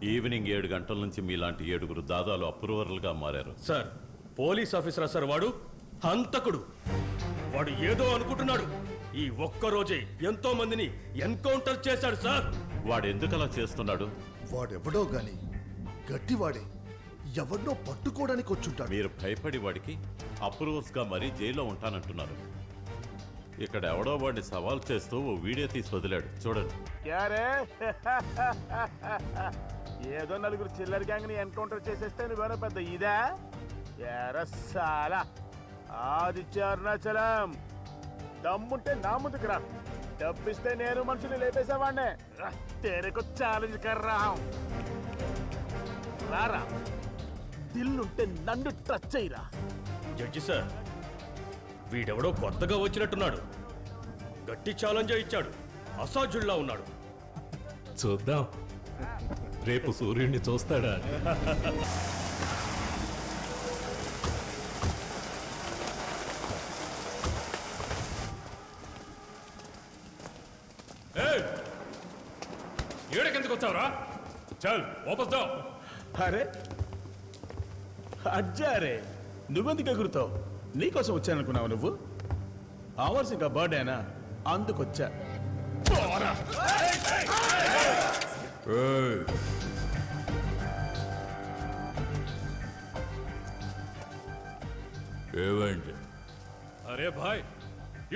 Evening 7 గంటల నుంచి మీలాంటి 7 దాదాలు అప్రూవర్లుగా మారారు. సార్ పోలీస్ ఆఫీసరా సార్? వాడు హంతకుడు. వాడు ఏదో అనుకుంటున్నాడు. ఈ ఒక్కరోజే ఎంతో మందిని ఎన్కౌంటర్ చేశాడు సార్. వాడు ఎందుకు అలా చేస్తున్నాడు? వాడెవడో గాని గట్టివాడే, ఎవరినో పట్టుకోవడానికి వచ్చుంటాడు. మీరు భయపడి వాడికి అప్రూవర్స్ గా మరీ జైల్లో ఉంటానంటున్నారు. ఇక్కడ ఎవడో వాడిని సవాల్ చేస్తూ ఓ వీడియో తీసి వదిలాడు, చూడండి. ఏదో నలుగురు చిల్లర గ్యాంగ్ ని ఎన్కౌంటర్ చేసేస్తే నువ్వేనా పెద్ద ఇదా? ఎరసాలా ఆదిత్య అరుణాచలం, దమ్ముంటే నా ముందుకు రా. డబ్బిస్తే నేను మనుషులు లేపేసేవాడినే. తేరకు ఛాలెంజ్ కర్రా. రారా, దిల్లుంటే నన్ను టచ్ చేయరా. జడ్జి సార్, వీడెవడో కొత్తగా వచ్చినట్టున్నాడు. గట్టి ఛాలెంజ్ ఇచ్చాడు. అసాధ్యుల్లా ఉన్నాడు. చూద్దాం రేపు సూర్యుడిని చూస్తాడా. ఏడకెందుకు వచ్చావురా? చల్ వాపస్ దా. అరే అజ్జారే, నువ్వెందుకు ఎగురుతావు? నీకోసం వచ్చాననుకున్నావు నువ్వు? అవర్స్ ఇంకా బర్త్డేనా, అందుకొచ్చా. ఏమండి? అరే భాయ్,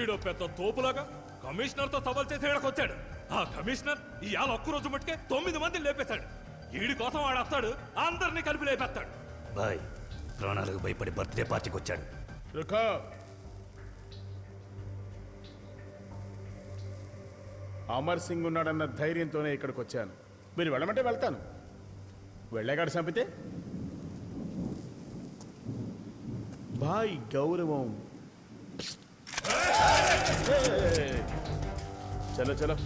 ఈడో పెద్ద తోపులాగా కమిషనర్ తో సవాల్ చేసి ఈడకొచ్చాడు. ఆ కమిషనర్ ఇవాళ ఒక్కరోజు మట్టుకే 9 మందిని లేపేశాడు. ఈడి కోసం వాడు వస్తాడు, అందరినీ కలిపి లేపేస్తాడు. బాయ్ ప్రాణాలకు భయపడి బర్త్డే పార్టీకి వచ్చాడు. అమర్ సింగ్ ఉన్నాడన్న ధైర్యంతోనే ఇక్కడికి వచ్చాను. మీరు వెళ్ళమంటే వెళ్తాను. వెళ్ళగాడు చంపితే బాయ్ గౌరవం. చలో చలో.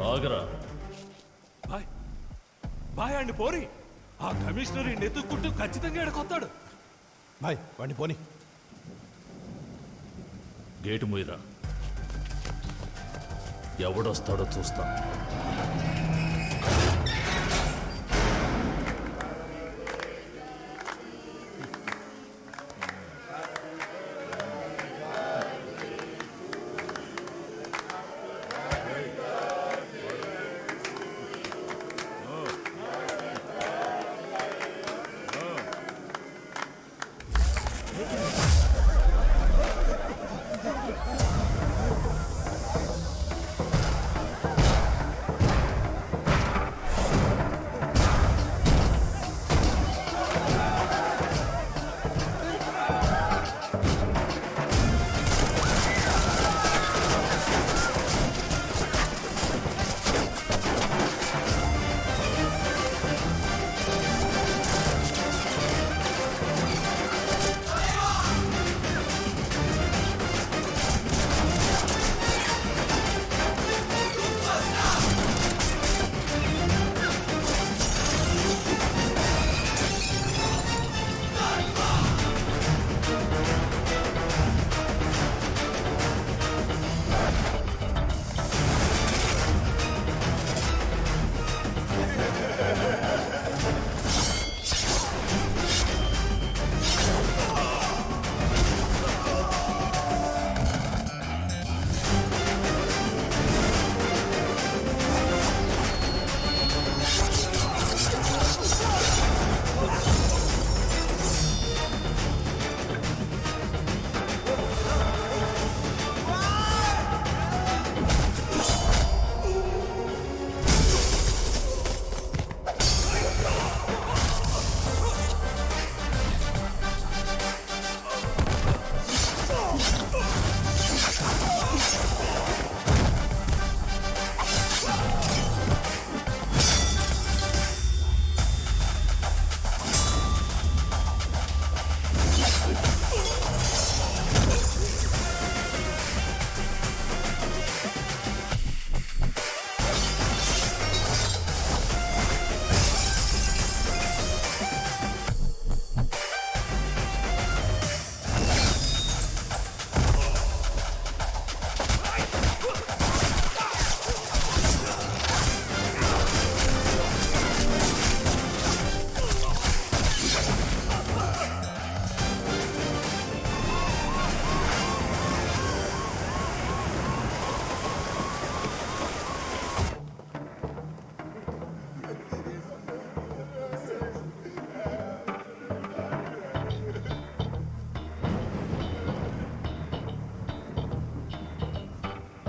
ఆగరా బాయ్ బాయ్ అండి పోరి. ఆ కమిషనర్ నెత్తుక్కుంటూ ఖచ్చితంగా ఈడకొస్తాడు. బాయ్ వాడిని పోని. గేటు మూయరా, ఎవడొస్తాడో చూస్తా.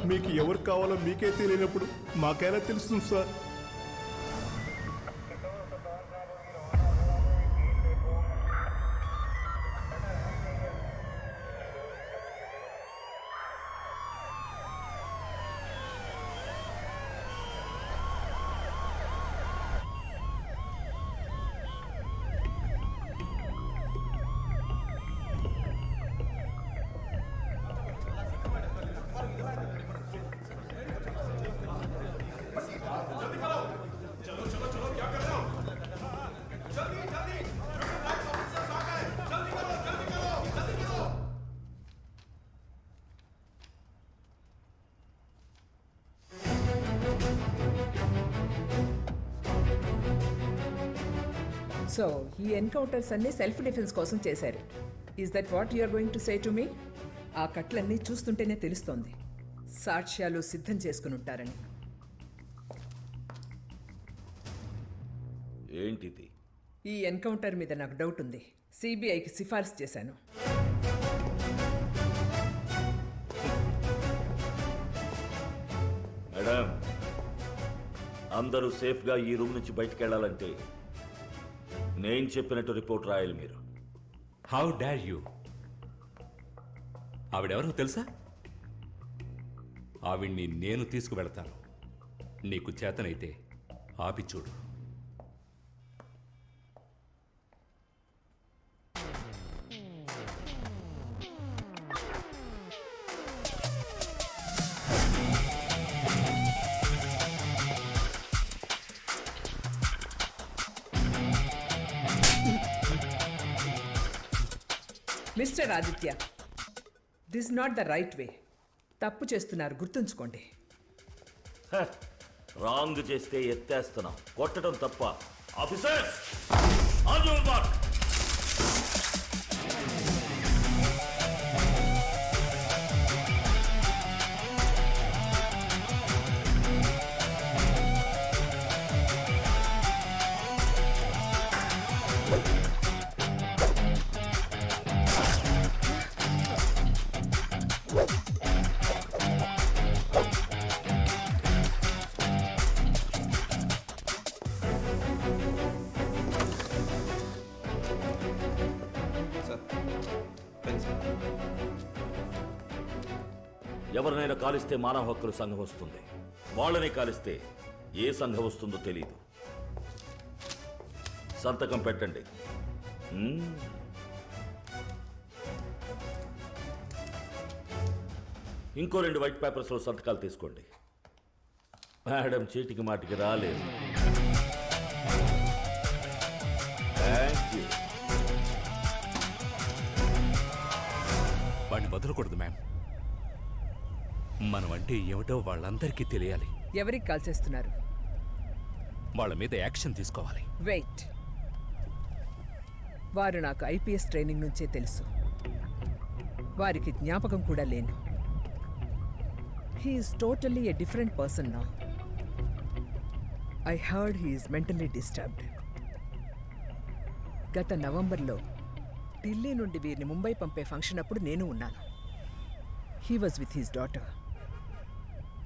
మీకు ఎవరు కావాలో మీకే తెలియనప్పుడు మాకైనా తెలుస్తుంది సార్. సో ఈ ఎన్కౌంటర్స్ అన్ని సెల్ఫ్ డిఫెన్స్ కోసం చేశారు. Is that what you are going to say to me? ఆ కట్లన్నీ చూస్తుంటేనే తెలుస్తోంది సాక్ష్యాలు సిద్ధం చేసుకుని ఉంటారని. ఏంటిది? ఈ ఎన్కౌంటర్ మీద నాకు డౌట్ ఉంది. సిబిఐకి సిఫార్సు చేశాను. మేడం, అందరూ సేఫ్గా ఈ రూమ్ నుంచి బయటకు వెళ్ళాలంటే నేను చెప్పినట్టు రిపోర్ట్ రాయాలి మీరు. How Dar you? ఆవిడెవరో తెలుసా? ఆవిడ్ని నేను తీసుకువెళతాను. నీకు చేతనైతే ఆపి చూడు. Mister Aditya, this not the right way. తప్పు చేస్తున్నారు, గుర్తుంచుకోండి. రాంగ్ చేస్తే ఎత్తేస్తున్నాం, కొట్టడం తప్ప. Officers on your mark. ఎవరినైనా కాలిస్తే మానవ హక్కుల సంఘం వస్తుంది. వాళ్ళని కాలిస్తే ఏ సంఘం వస్తుందో తెలియదు. సంతకం పెట్టండి. ఇంకో 2 వైట్ పేపర్స్లో సంతకాలు తీసుకోండి. మేడం చీటికి మాటికి రాలేదు. Thank you. వాడిని వదలకూడదు మ్యామ్. మనం అంటే ఏమిటో వాళ్ళందరికీ తెలియాలి. ఎవరికి కాల్ చేస్తున్నారు? వాళ్ళ మీద యాక్షన్ తీసుకోవాలి. వెయిట్. వారు నాకు ఐపీఎస్ ట్రైనింగ్ నుంచే తెలుసు. వారికి జ్ఞాపకం కూడా లేను. He's totally a different person నా. I heard he's mentally disturbed. గత నవంబర్లో ఢిల్లీ నుండి వీరిని ముంబై పంపే ఫంక్షన్ అప్పుడు నేను ఉన్నాను. He was with his daughter.